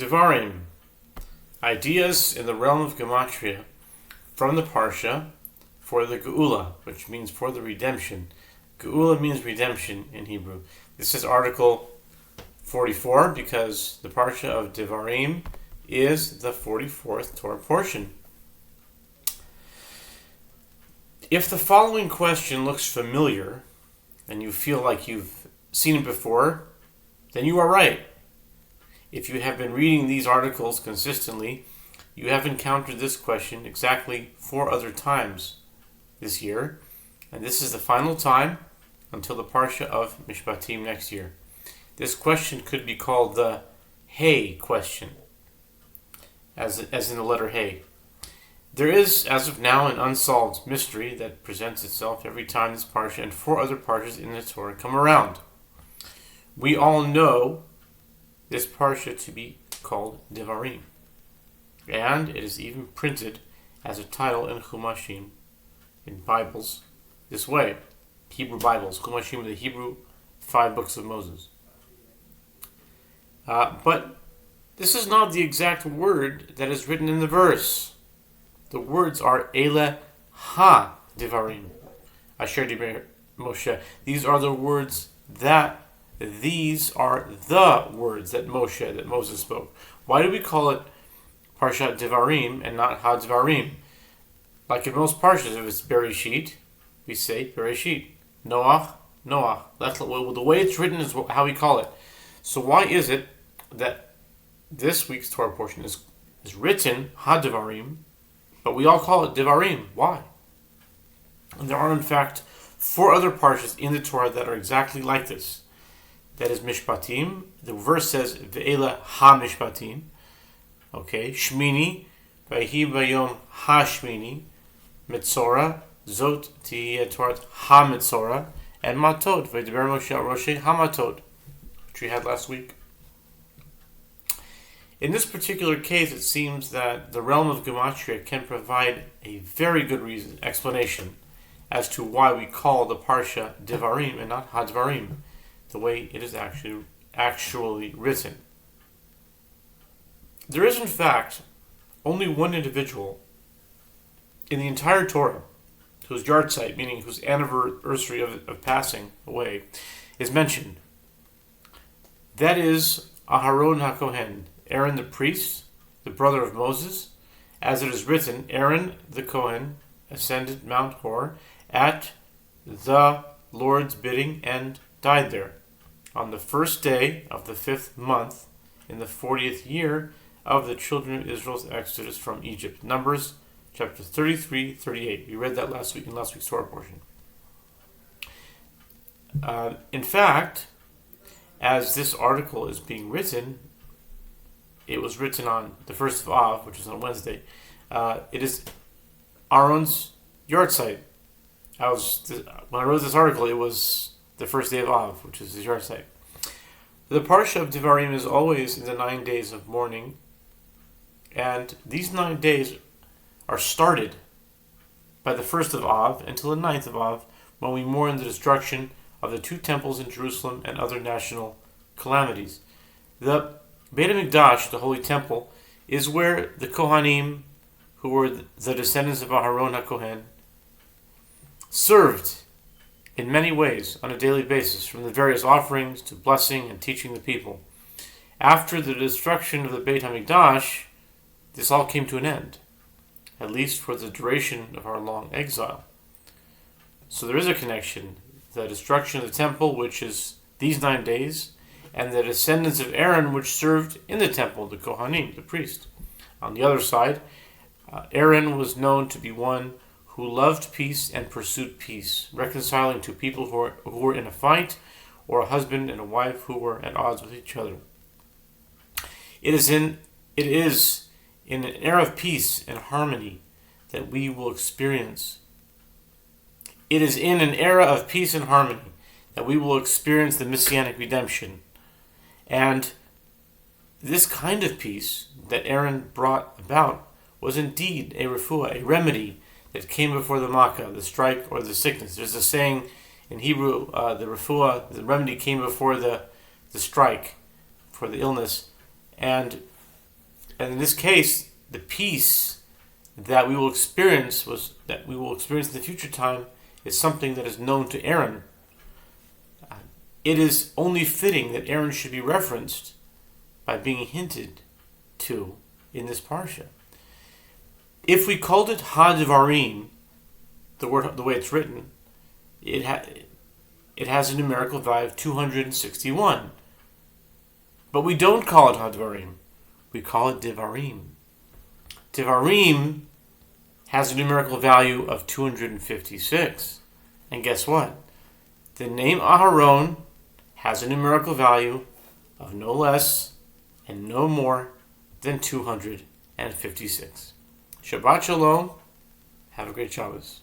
Devarim, ideas in the realm of Gematria from the Parsha for the Geulah, which means for the redemption. Geulah means redemption in Hebrew. This is article 44 because the Parsha of Devarim is the 44th Torah portion. If the following question looks familiar and you feel like you've seen it before, then you are right. If you have been reading these articles consistently, you have encountered this question exactly 4 other times this year, and this is the final time until the Parsha of Mishpatim next year. This question could be called the Hey question, as in the letter Hey. There is, as of now, an unsolved mystery that presents itself every time this Parsha and 4 other Parshas in the Torah come around. We all know this Parsha to be called Devarim, and it is even printed as a title in Chumashim, in Bibles, this way. Hebrew Bibles. Chumashim are the Hebrew 5 books of Moses. But this is not the exact word that is written in the verse. The words are Ele ha Devarim, Asher Diber Moshe. These are the words that These are the words that Moses spoke. Why do we call it Parsha Devarim and not Ha Devarim? Like in most Parshas, if it's Bereshit, we say Bereshit. Noach. That's the way it's written is how we call it. So why is it that this week's Torah portion is written Ha Devarim, but we all call it Devarim? Why? And there are in fact 4 other Parshas in the Torah that are exactly like this. That is Mishpatim. The verse says Ve'ela ha-mishpatim. Okay, Shmini, Vayhi bayom ha-shmini, Metzora, Zot tihiyeh Torat ha-metzora, and Matot, Vaydeber Moshe Roshei ha-matot, which we had last week. In this particular case, it seems that the realm of Gematria can provide a very good explanation as to why we call the Parsha Devarim and not Ha-Devarim, the way it is actually written. There is, in fact, only one individual in the entire Torah whose yahrzeit, meaning whose anniversary of passing away, is mentioned. That is Aharon HaKohen, Aaron the priest, the brother of Moses. As it is written, Aaron the Kohen ascended Mount Hor at the Lord's bidding and died there on the first day of the 5th month in the 40th year of the children of Israel's exodus from Egypt. Numbers chapter 33-38. We read that last week in last week's Torah portion. In fact, as this article is being written, it was written on the 1st of Av, which is on Wednesday. It is Aaron's yahrzeit. When I wrote this article, it was the first day of Av, which is his yahrzeit. The Parsha of Devarim is always in the 9 days of mourning, and these 9 days are started by the 1st of Av until the 9th of Av, when we mourn the destruction of the 2 temples in Jerusalem and other national calamities. The Beit HaMikdash, the Holy Temple, is where the Kohanim, who were the descendants of Aharon HaKohen, served in many ways on a daily basis, from the various offerings to blessing and teaching the people. After the destruction of the Beit HaMikdash, this all came to an end, at least for the duration of our long exile. So there is a connection. The destruction of the temple, which is these 9 days, and the descendants of Aaron, which served in the temple, the Kohanim, the priest. On the other side, Aaron was known to be one who loved peace and pursued peace, reconciling to people who were in a fight, or a husband and a wife who were at odds with each other. It is in an era of peace and harmony that we will experience. It is in an era of peace and harmony that we will experience the Messianic redemption. And this kind of peace that Aaron brought about was indeed a refuah, a remedy that came before the makkah, the strike, or the sickness. There's a saying in Hebrew, the refuah, the remedy came before the strike, for the illness. And And in this case, the peace that we will experience in the future time is something that is known to Aaron. It is only fitting that Aaron should be referenced by being hinted to in this Parsha. If we called it Ha-Devarim, the way it's written, it has a numerical value of 261. But we don't call it Ha-Devarim. We call it Devarim. Devarim has a numerical value of 256. And guess what? The name Aharon has a numerical value of no less and no more than 256. Shabbat Shalom. Have a great Shabbos.